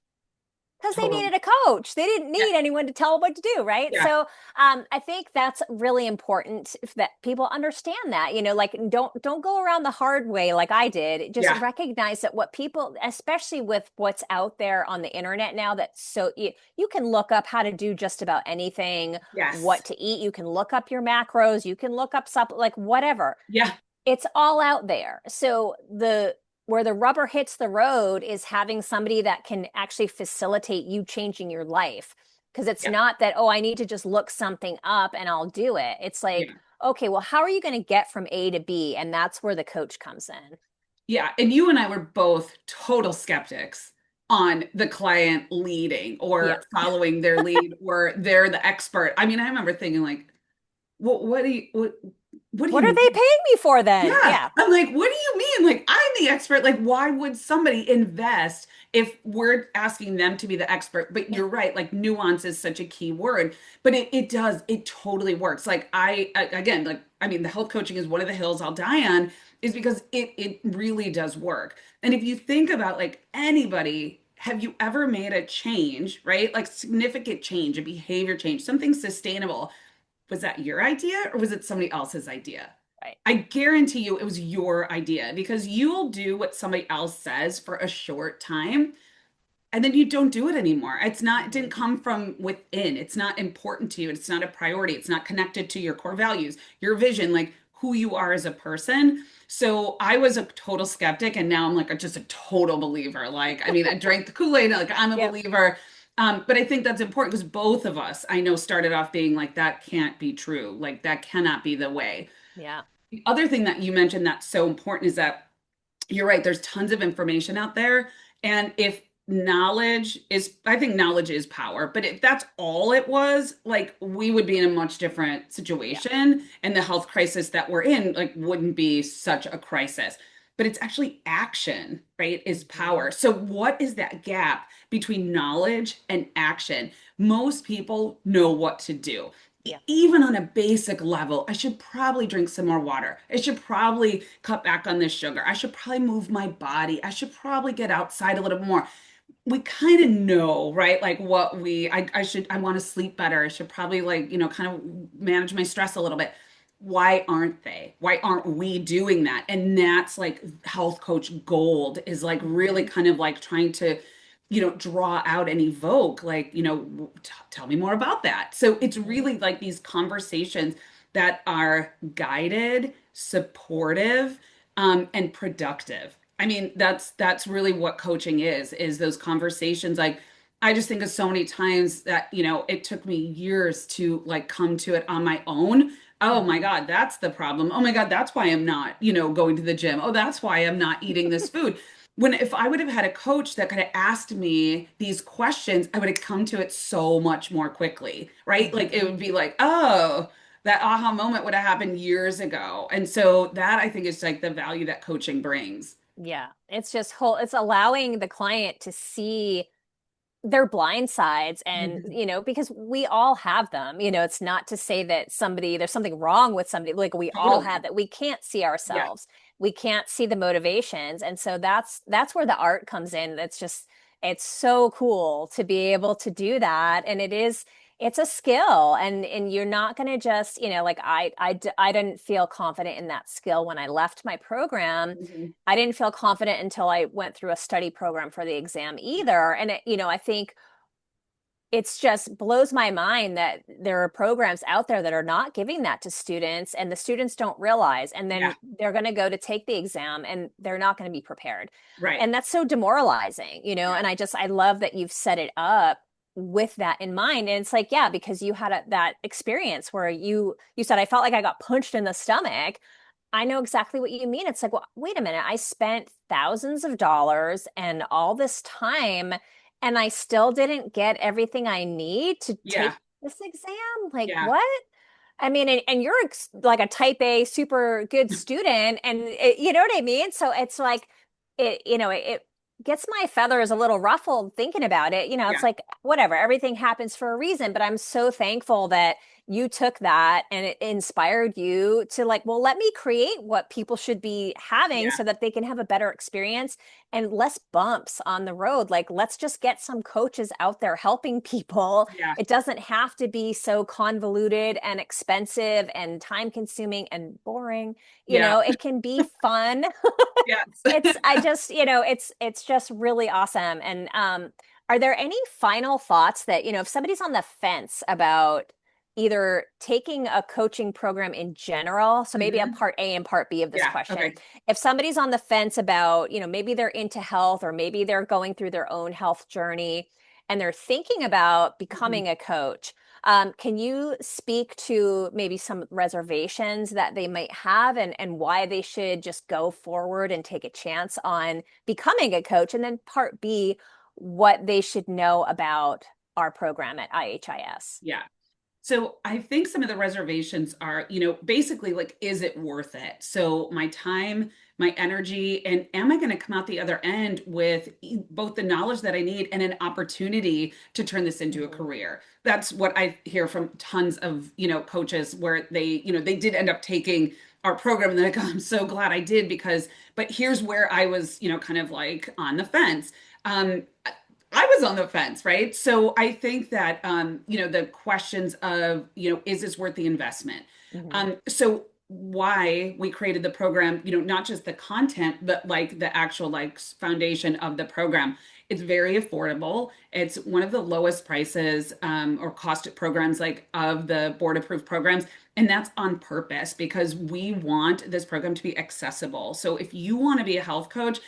because they Totally. needed a coach. They didn't Yeah. need anyone to tell them what to do, right? Yeah. So I think that's really important, if that people understand that, like, don't go around the hard way like I did. Just Yeah. recognize that what people, especially with what's out there on the internet now, that so you can look up how to do just about anything, Yes. what to eat. You can look up your macros. You can look up like whatever, Yeah. it's all out there. So the where the rubber hits the road is having somebody that can actually facilitate you changing your life. Because it's Yeah. not that, oh, I need to just look something up and I'll do it. It's Yeah. like, okay, well, how are you going to get from A to B? And that's where the coach comes in. Yeah. And you and I were both total skeptics on the client leading Yeah. or following their lead, or they're the expert. I mean, I remember thinking like, what do you what do What you are they mean? paying me for then? Yeah. Yeah. I'm like, what do you mean? Like, I'm the expert. Like, why would somebody invest if we're asking them to be the expert? But you're right. Like, nuance is such a key word, but it totally works. Like, again, like, I mean, the health coaching is one of the hills I'll die on, is because it really does work. And if you think about like anybody, have you ever made a change, right? Like, significant change, a behavior change, something sustainable? Was that your idea or was it somebody else's idea? Right. I guarantee you it was your idea, because you'll do what somebody else says for a short time and then you don't do it anymore. It Mhm. didn't come from within. It's not important to you. It's not a priority. It's not connected to your core values, your vision, like who you are as a person. So I was a total skeptic and now I'm like just a total believer. Like, I mean, I drank the Kool-Aid, like I'm a Yep. believer. But I think that's important because both of us, I know, started off being like, that can't be true. Like, that cannot be the way. Yeah. The other thing that you mentioned that's so important is that you're right, there's tons of information out there. And if knowledge is, I think knowledge is power, but if that's all it was, like we would be in a much different Yeah. situation. And the health crisis that we're in, like, wouldn't be such a crisis. But it's actually action, right? Is Mhm. power. So, what is that gap between knowledge and action? Most people know what to do Yeah. even on a basic level, I should probably drink some more water. I should probably cut back on this sugar. I should probably move my body. I should probably get outside a little more. We kind of know, right? Like what I want to sleep better. I should probably like, kind of manage my stress a little bit. Why aren't they? Why aren't we doing that? And that's like health coach gold is like really Mhm. kind of like trying to draw out and evoke, like, tell me more about that. So it's Mhm. really like these conversations that are guided, supportive, and productive. I mean, that's really what coaching is those conversations. Like, I just think of so many times that, it took me years to like come to it on my own. Oh my Mhm. God, that's the problem. Oh my God, that's why I'm not, going to the gym. Oh, that's why I'm not eating this food when if I would have had a coach that could have asked me these questions, I would have come to it so much more quickly, right? Like it Mhm. would be like, oh, that aha moment would have happened years ago. And so that I think is like the value that coaching brings. Yeah. It's just it's allowing the client to see their blind sides and Mhm. because we all have them. It's not to say that there's something wrong with somebody. Like we all have Totally. that. We can't see Yeah. ourselves. We can't see the motivations. And so that's where the art comes in. It's so cool to be able to do that. And it's a skill, and you're not going to just, like I didn't feel confident in that skill when I left my program. Mhm. I didn't feel confident until I went through a study program for the exam either. And I think it's just blows my mind that there are programs out there that are not giving that to students, and the students don't realize, and Yeah. then they're going to go to take the exam and they're not going to be prepared. Right. And that's so demoralizing, Yeah. and I love that you've set it up with that in mind. And it's like, yeah, because you had that experience where you said, I felt like I got punched in the stomach. I know exactly what you mean. It's like, well, wait a minute. I spent thousands of dollars and all this time, and I still didn't get everything I need to Yeah. take this exam. Like, Yeah. what? I mean, and you're like a type A, super good student, and you know what I mean? So it's like, it gets my feathers a little ruffled thinking about it. It's Yeah. like, whatever, everything happens for a reason, but I'm so thankful that you took that and it inspired you to like, well, let me create what people should be having Yeah. so that they can have a better experience and less bumps on the road. Like, let's just get some coaches out there helping people. Yeah. It doesn't have to be so convoluted and expensive and time consuming and boring. Yeah. It can be fun. Yes. I just, it's just really awesome. And are there any final thoughts that, if somebody's on the fence about either taking a coaching program in general, so maybe a Mhm. part A and part B of this Yeah. question. Okay. If somebody's on the fence about, maybe they're into health or maybe they're going through their own health journey and they're thinking about Mhm. becoming a coach, can you speak to maybe some reservations that they might have, and why they should just go forward and take a chance on becoming a coach? And then part B, what they should know about our program at IHIS. Yeah. So I think some of the reservations are, basically like, is it worth it? So my time, my energy, and am I going to come out the other end with both the knowledge that I need and an opportunity to turn this into a Mhm. career? That's what I hear from tons of, coaches where they did end up taking our program and they're like, oh, I'm so glad I did because, but here's where I was, kind of like on the fence. Um, I was on the fence, right? So I think that the questions of, is this worth the investment? Mhm. So why we created the program, not just the content, but like the actual like foundation of the program. It's very affordable. It's one of the lowest prices or cost programs like of the board approved programs. And that's on purpose because we want this program to be accessible. So if you want to be a health coach,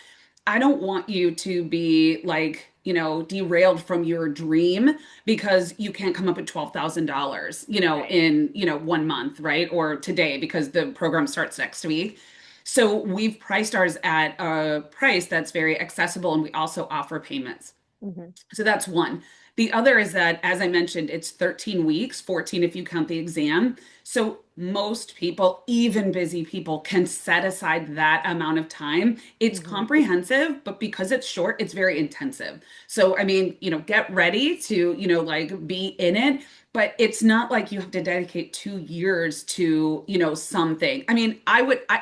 I don't want you to be like, derailed from your dream because you can't come up with $12,000, Right. in, 1 month, right? Or today because the program starts next week. So we've priced ours at a price that's very accessible, and we also offer payments. Hmm. So that's one. The other is that, as I mentioned, it's 13 weeks, 14 if you count the exam. So most people, even busy people, can set aside that amount of time. It's Hmm. comprehensive, but because it's short, it's very intensive. So, I mean, get ready to, like be in it. But it's not like you have to dedicate 2 years to, something. I mean,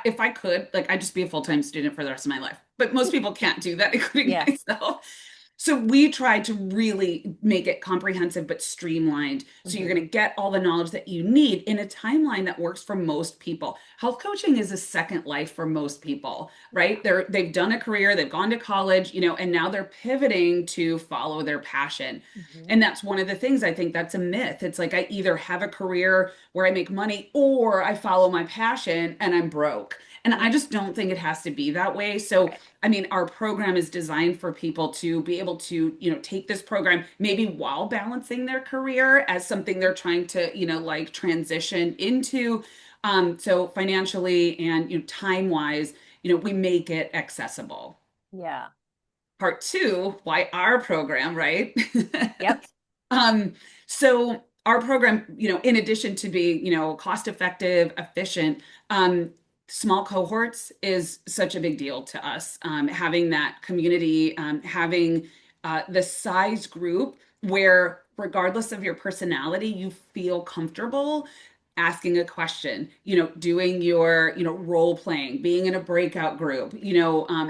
if I could, like, I'd just be a full-time student for the rest of my life. But most people can't do that, including Yeah. myself. So we try to really make it comprehensive but streamlined. So you're Hmm. going to get all the knowledge that you need in a timeline that works for most people. Health coaching is a second life for most people, right? Yeah. They've done a career, they've gone to college, and now they're pivoting to follow their passion. Hmm. And that's one of the things I think that's a myth. It's like I either have a career where I make money or I follow my passion and I'm broke. And I Yeah. just don't think it has to be that way. So Right. I mean, our program is designed for people to be able to, take this program maybe while balancing their career as something they're trying to, like transition into. So financially and, time wise, we make it accessible. Yeah. Part two, why our program, right? Yep. Um, so our program, in addition to being, cost effective, efficient, small cohorts is such a big deal to us. Having that community, having the size group where regardless of your personality, you feel comfortable asking a question, doing your, role playing, being in a breakout group,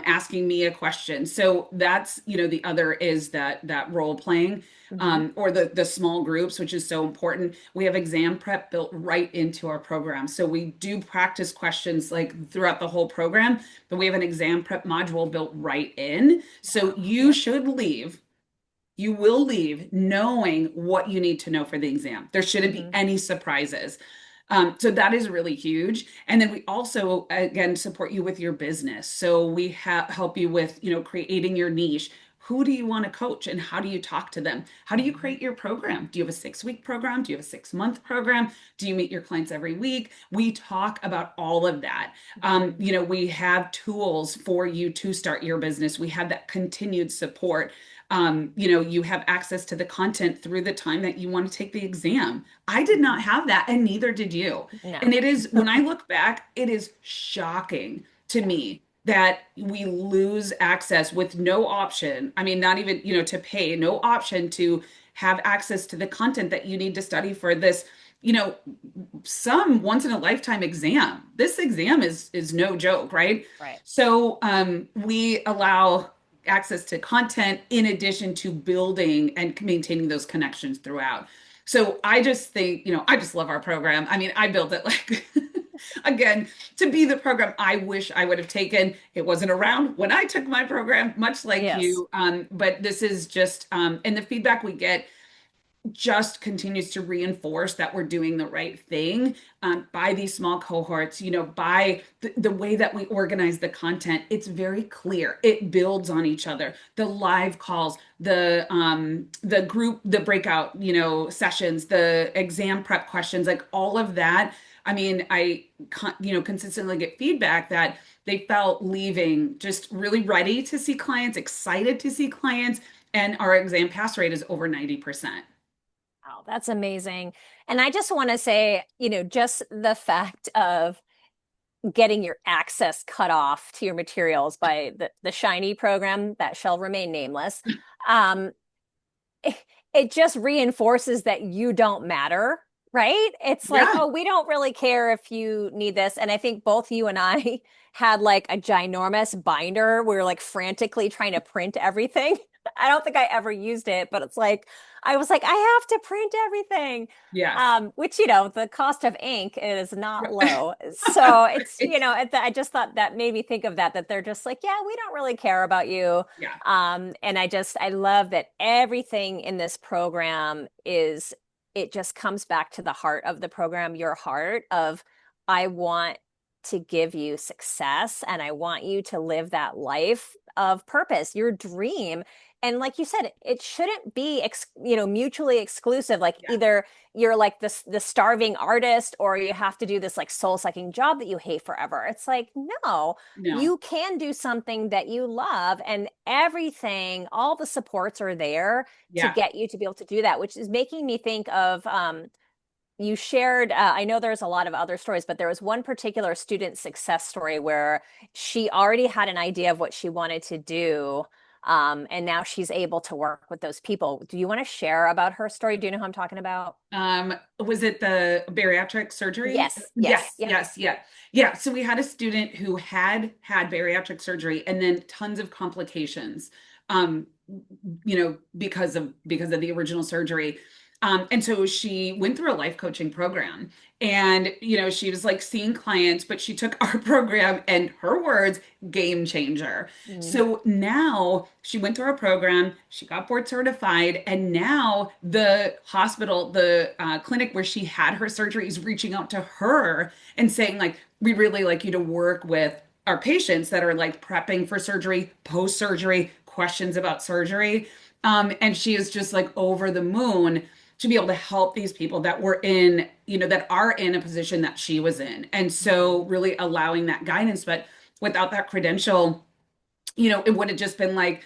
asking me a question. So that's, the other is that role playing, Hmm. or the small groups, which is so important. We have exam prep built right into our program. So we do practice questions like throughout the whole program, but we have an exam prep module built right in. So Wow. Yep. you will leave knowing what you need to know for the exam. There shouldn't be Hmm. any surprises. So that is really huge. And then we also, again, support you with your business. So we help you with, creating your niche. Who do you want to coach and how do you talk to them? How do you Hmm. create your program? Do you have a 6 week program? Do you have a 6 month program? Do you meet your clients every week? We talk about all of that. Hmm. We have tools for you to start your business. We have that continued support. You have access to the content through the time that you want to take the exam. I did Hmm. not have that, and neither did you. And No. it is, when I look back, it is shocking to Yeah. me that we lose access with no option. I mean, not even, to pay, no option to have access to the content that you need to study for this, you know, some once in a lifetime exam. This exam is no joke, right? Right. So we allow access to content in addition to building and maintaining those connections throughout. So I just think, I just love our program. I mean, I built it like, again, to be the program I wish I would have taken. It wasn't around when I took my program, much like Yes. you. But this is just, and the feedback we get just continues to reinforce that we're doing the right thing, by these small cohorts, by the way that we organize the content. It's very clear. It builds on each other. The live calls, the group, the breakout, sessions, the exam prep questions, like all of that. I mean, consistently get feedback that they felt leaving just really ready to see clients, excited to see clients, and our exam pass rate is over 90%. Wow, that's amazing. And I just want to say, just the fact of getting your access cut off to your materials by the Shiny program that shall remain nameless, um, it, it just reinforces that you don't matter, right? It's like, Yeah. oh, we don't really care if you need this. And I think both you and I had like a ginormous binder. We were like frantically trying to print everything. I don't think I ever used it, but it's like, I was like, I have to print everything. Yes. Which, the cost of ink is not low. So it's, Right. I just thought that made me think of that they're just like, yeah, we don't really care about you. Yeah. And I love that everything in this program it just comes back to the heart of the program, your heart of, I want to give you success and I want you to live that life of purpose, your dream. And like you said, it shouldn't be mutually exclusive. Like Yeah. either you're like the starving artist, or you have to do this like soul-sucking job that you hate forever. It's like, no, No. you can do something that you love, and everything, all the supports are there to Yeah. get you to be able to do that, which is making me think of you shared, I know there's a lot of other stories, but there was one particular student success story where she already had an idea of what she wanted to do. And now she's able to work with those people. Do you want to share about her story? Do you know who I'm talking about? Was it the bariatric surgery? Yes, yes, Yes, yep. yes, yeah. Yeah. So we had a student who had bariatric surgery and then tons of complications, um, because of the original surgery. And so she went through a life coaching program and, she was like seeing clients, but she took our program and her words, game changer. Mm. So now she went through our program, she got board certified, and now the hospital, the clinic where she had her surgery is reaching out to her and saying, like, we really like you to work with our patients that are like prepping for surgery, post surgery, questions about surgery. And she is just like over the moon to be able to help these people that were in, that are in a position that she was in. And so really allowing that guidance, but without that credential, it would have just been like,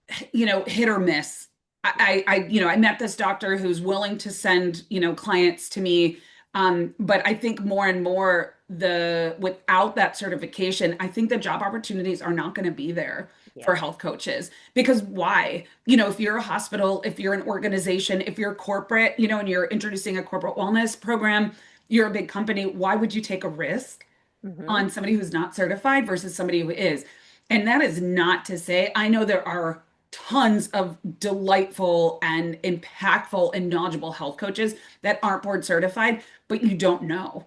hit or miss. I met this doctor who's willing to send, clients to me. But I think more and more without that certification, I think the job opportunities are not going to be there for Yeah. health coaches because why? If you're a hospital, if you're an organization, if you're corporate, and you're introducing a corporate wellness program, you're a big company, why would you take a risk Hmm. on somebody who's not certified versus somebody who is? And that is not to say, I know there are tons of delightful and impactful and knowledgeable health coaches that aren't board certified, but you don't know.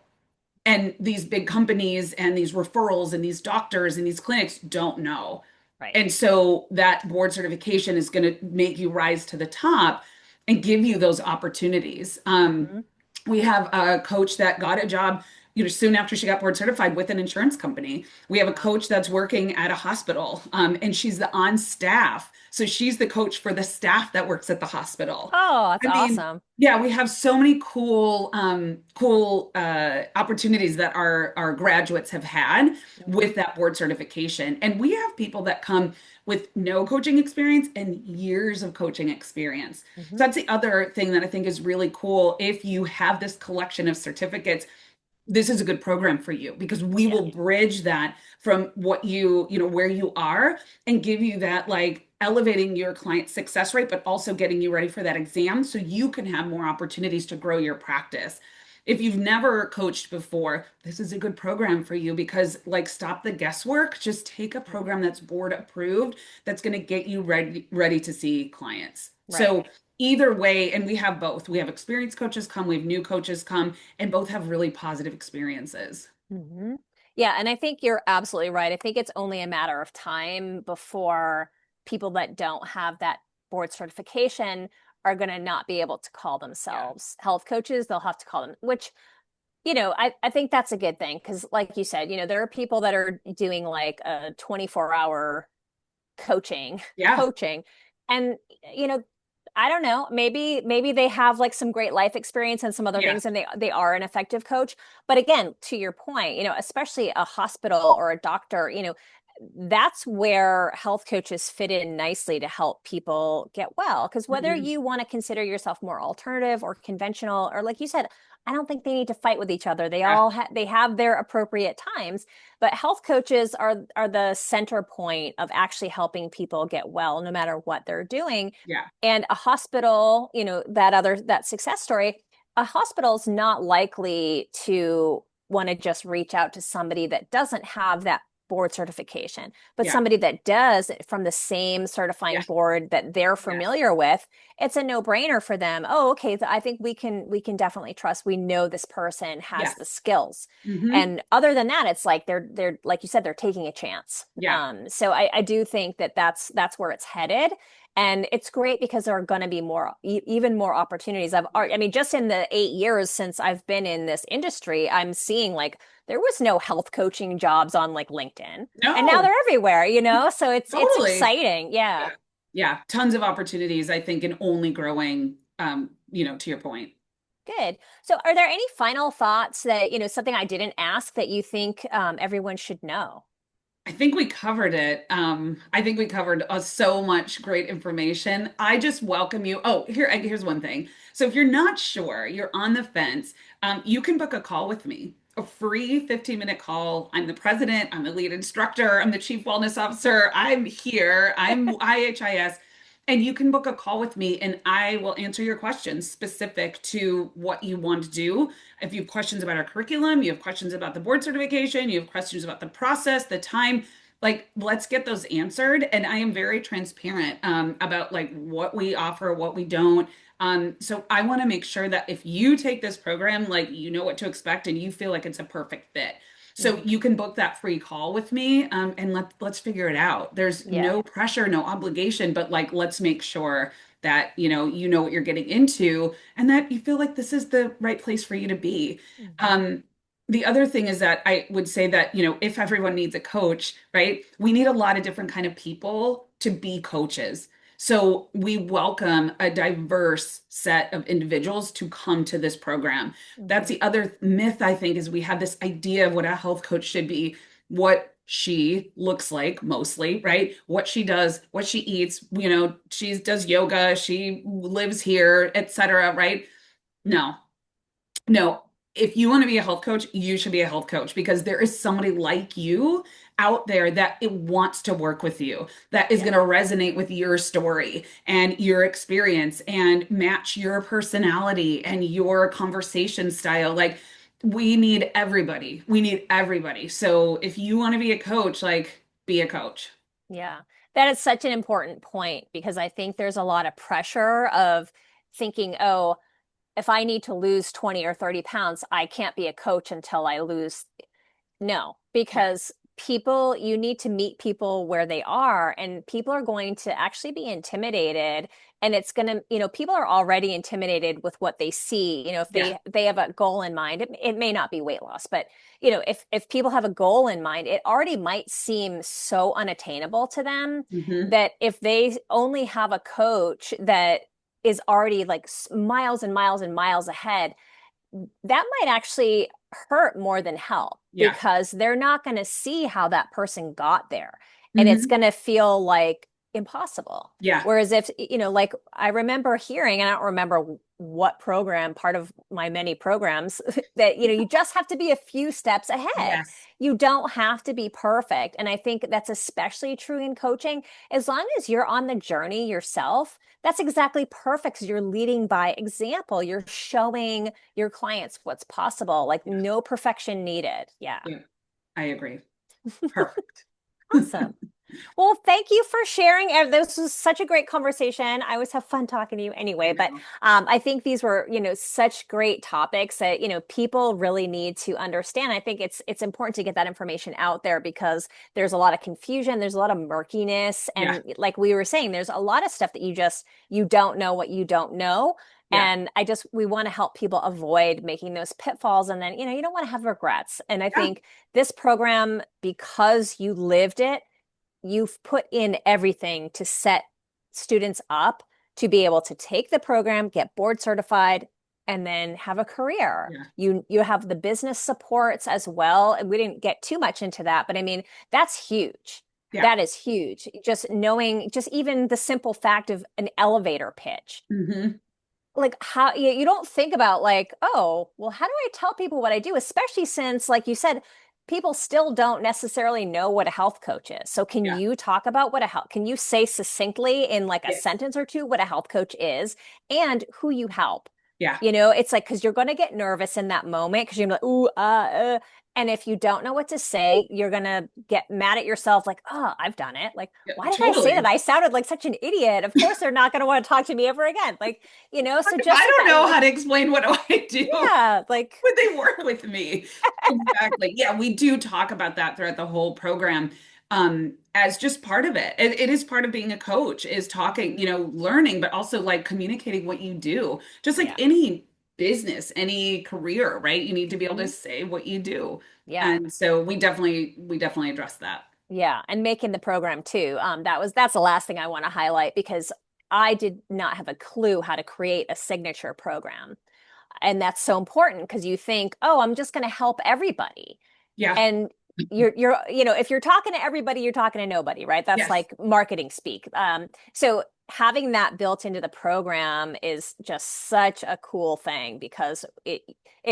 And these big companies and these referrals and these doctors and these clinics don't know. Right. And so that board certification is going to make you rise to the top and give you those opportunities. Hmm. We have a coach that got a job, soon after she got board certified with an insurance company. We have a Wow. coach that's working at a hospital, and she's the on staff. So she's the coach for the staff that works at the hospital. Oh, that's I mean, awesome. yeah, we have so many cool opportunities that our graduates have had Hmm. with that board certification. And we have people that come with no coaching experience and years of coaching experience. Hmm. So that's the other thing that I think is really cool. If you have this collection of certificates, this is a good program for you because we Yeah. will bridge that from what where you are and give you that like elevating your client success rate, but also getting you ready for that exam so you can have more opportunities to grow your practice. If you've never coached before, this is a good program for you because like stop the guesswork, just take a Mhm. program that's board approved that's going to get you ready to see clients. So Right. either way, and we have both. We have experienced coaches come, we have new coaches come, and both have really positive experiences. Hmm. Yeah, and I think you're absolutely right. I think it's only a matter of time before people that don't have that board certification are going to not be able to call Yeah. themselves health coaches. They'll have to call them, which, I think that's a good thing because, like you said, there are people that are doing like a 24-hour coaching, Yeah. coaching. And, you know, I don't know, maybe they have like some great life experience and some other Yeah. things and they are an effective coach. But again, to your point, especially a hospital or a doctor, that's where health coaches fit in nicely to help people get well. Because whether Mhm. you want to consider yourself more alternative or conventional, or like you said, I don't think they need to fight with each other. They Yeah. all they have their appropriate times, but health coaches are the center point of actually helping people get well, no matter what they're doing. Yeah. And a hospital, that success story, a hospital's not likely to want to just reach out to somebody that doesn't have that board certification, but Yeah. somebody that does from the same certifying Yeah. board that they're Yes. familiar with. It's a no-brainer for them. Oh, okay, I think we can definitely trust. We know this person has the Yes. skills. Hmm. And other than that, it's like they're like you said, they're taking a chance. Yeah. So I do think that that's where it's headed. And it's great because there are going to be even more opportunities. I mean, just in the 8 years since I've been in this industry, I'm seeing like there was no health coaching jobs on like LinkedIn, and now No, they're everywhere. So it's totally. exciting. Yeah. Yeah. Yeah, tons of opportunities, I think, and only growing, to your point. Good. So are there any final thoughts that, something I didn't ask that you think everyone should know? I think we covered it. I think we covered so much great information. I just welcome you. Oh, here's one thing. So if you're not sure, you're on the fence, you can book a call with me, a free 15-minute call. I'm the president, I'm the lead instructor, I'm the chief wellness officer. I'm here, I'm IHIS. And you can book a call with me and I will answer your questions specific to what you want to do. If you have questions about our curriculum, you have questions about the board certification, you have questions about the process, the time, like let's get those answered. And I am very transparent about like what we offer, what we don't. So I want to make sure that if you take this program, like you know what to expect and you feel like it's a perfect fit. So Mhm. you can book that free call with me, and let's figure it out. There's Yeah. no pressure, no obligation, but like let's make sure that you know what you're getting into and that you feel like this is the right place for you to be. Mhm. Um, the other thing is that I would say that, if everyone needs a coach, right? We need a lot of different kind of people to be coaches. So we welcome a diverse set of individuals to come to this program. That's Mhm. the other myth, I think, is we have this idea of what a health coach should be, what she looks like mostly, right? What she does, what she eats, she does yoga, she lives here, etc., right? No, no, if you want to be a health coach, you should be a health coach because there is somebody like you out there that it wants to work with you, that is Yeah. going to resonate with your story and your experience and match your personality and your conversation style. Like, we need everybody. We need everybody. So if you want to be a coach, like, be a coach. Yeah. That is such an important point because I think there's a lot of pressure of thinking, oh, if I need to lose 20 or 30 pounds, I can't be a coach until I lose. No, Yeah. because you need to meet people where they are, and people are going to actually be intimidated. And it's going to, people are already intimidated with what they see. If Yeah. they have a goal in mind, it may not be weight loss, but if people have a goal in mind, it already might seem so unattainable to them Hmm. that if they only have a coach that is already like miles and miles and miles ahead, that might actually hurt more than help Yeah. because they're not going to see how that person got there. And it's Hmm. going to feel like impossible. Yeah. Whereas if, like I remember hearing, and I don't remember what program, part of my many programs, that, you just have to be a few steps ahead. Yes. You don't have to be perfect. And I think that's especially true in coaching. As long as you're on the journey yourself, that's exactly perfect because you're leading by example. You're showing your clients what's possible, like no perfection needed. Yeah. Yeah. I agree. Perfect. Awesome. Well, thank you for sharing. This was such a great conversation. I always have fun talking to you I anyway, but know. I think these were, such great topics that, people really need to understand. I think it's important to get that information out there because there's a lot of confusion, there's a lot of murkiness, Yeah. and like we were saying, there's a lot of stuff that you don't know what you don't know. Yeah. And we want to help people avoid making those pitfalls. And then, you don't want to have regrets. And I Yeah. think this program, because you lived it, you've put in everything to set students up to be able to take the program, get board certified, and then have a career. Yeah. You have the business supports as well. And we didn't get too much into that, but I mean, that's huge. Yeah. That is huge. Just knowing, just even the simple fact of an elevator pitch. Hmm. Like how you don't think about like, oh, well, how do I tell people what I do? Especially since, like you said, people still don't necessarily know what a health coach is. So can Yeah. you talk about can you say succinctly in like a Yes. sentence or two what a health coach is and who you help? Yeah. It's like because you're going to get nervous in that moment because you're like, ooh, and if you don't know what to say, you're going to get mad at yourself, like, oh, I've done it. Like, Yeah. why did I say that? Totally. I sounded like such an idiot. Of course, they're not going to want to talk to me ever again. Like, Like, so if I just like don't that, know like, how to explain what do I do, yeah, like, would they work with me? Exactly. Yeah, we do talk about that throughout the whole program, as just part of it. It is part of being a coach, is talking, learning, but also like communicating what you do. Just like yeah. any business, any career, right? You need to be able to Hmm. say what you do. Yeah. And so we definitely address that. Yeah, and making the program too. That's the last thing I want to highlight because I did not have a clue how to create a signature program. And that's so important because you think, oh, I'm just going to help everybody. Yeah. And if you're talking to everybody, you're talking to nobody, right? That's Yes. like marketing speak. So having that built into the program is just such a cool thing because it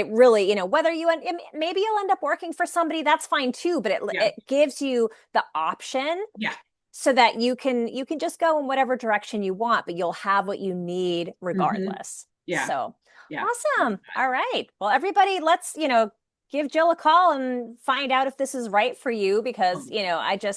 really, whether maybe you'll end up working for somebody, that's fine too, but Yeah. it gives you the option Yeah. so that you can just go in whatever direction you want, but you'll have what you need Hmm. regardless. Yeah. So Yeah. Love awesome. that. All right. Well, everybody, let's, give Jill a call and find out if this is right for you because, Oh,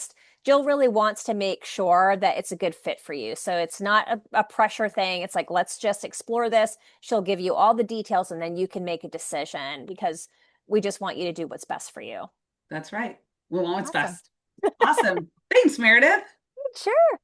Jill really wants to make sure that it's a good fit for you. So it's not a pressure thing. It's like, let's just explore this. She'll give you all the details and then you can make a decision because we just want you to do what's best for you. that's right. We want what's Awesome. best. Awesome. Thanks, Meredith. Sure.